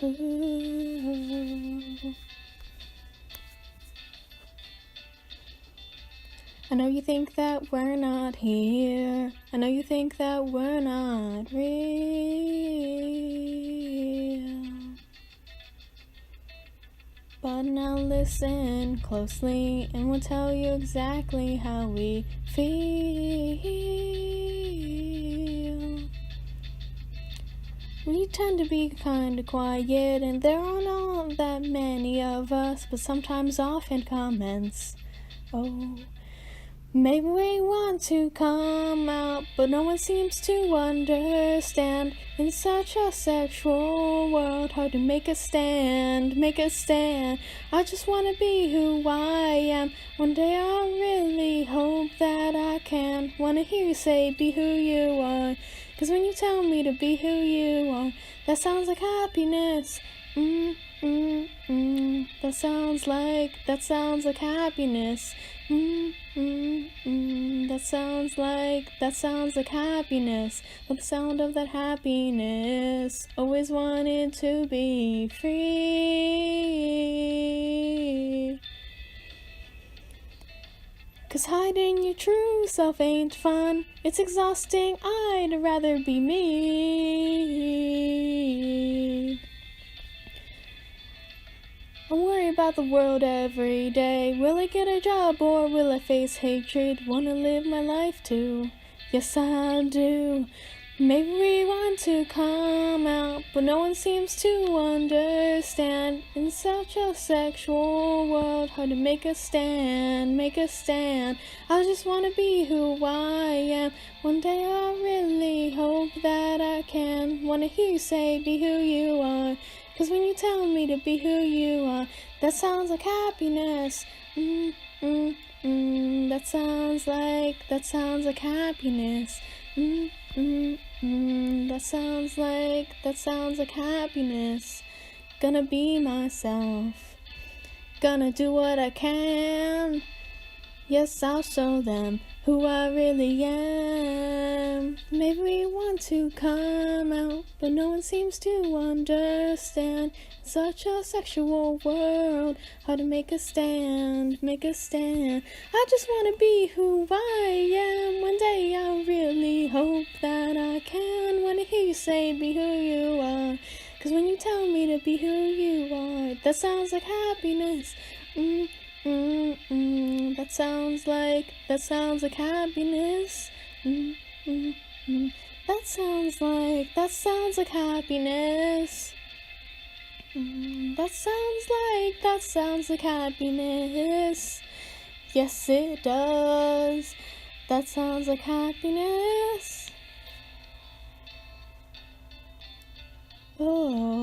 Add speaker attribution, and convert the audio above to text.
Speaker 1: Ooh. I know you think that we're not here. I know you think that we're not real. But now listen closely and we'll tell you exactly how we feel. We tend to be kinda quiet and there are not that many of us, but sometimes offhand comments. Oh, maybe we want to come out, but no one seems to understand. In such a sexual world, hard to make a stand, make a stand. I just wanna be who I am. One day I really hope that I can. Wanna hear you say, be who you are. 'Cause when you tell me to be who you are, that sounds like happiness. That sounds like happiness. That sounds like happiness. Like the sound of that happiness. Always wanted to be free. 'Cause hiding your true self ain't fun. It's exhausting, I'd rather be me. I worry about the world every day. Will I get a job or will I face hatred? Wanna live my life too. Yes, I do. Maybe we want to come out, but no one seems to understand. In such a sexual world, hard to make a stand, make a stand. I just wanna be who I am. One day I really hope that I can. Wanna hear you say, be who you are. 'Cause when you tell me to be who you are, that sounds like happiness. That sounds like happiness. That sounds like happiness. Gonna be myself. Gonna do what I can. Yes, I'll show them who I really am. Maybe we want to come out, but no one seems to understand. Such a sexual world, hard to make a stand, make a stand. I just wanna be who I am. One day I really hope that I can. Wanna hear you say, be who you are. 'Cause when you tell me to be who you are, that sounds like happiness. That sounds like happiness. That sounds like happiness. That sounds like happiness. Yes, it does. That sounds like happiness. Oh.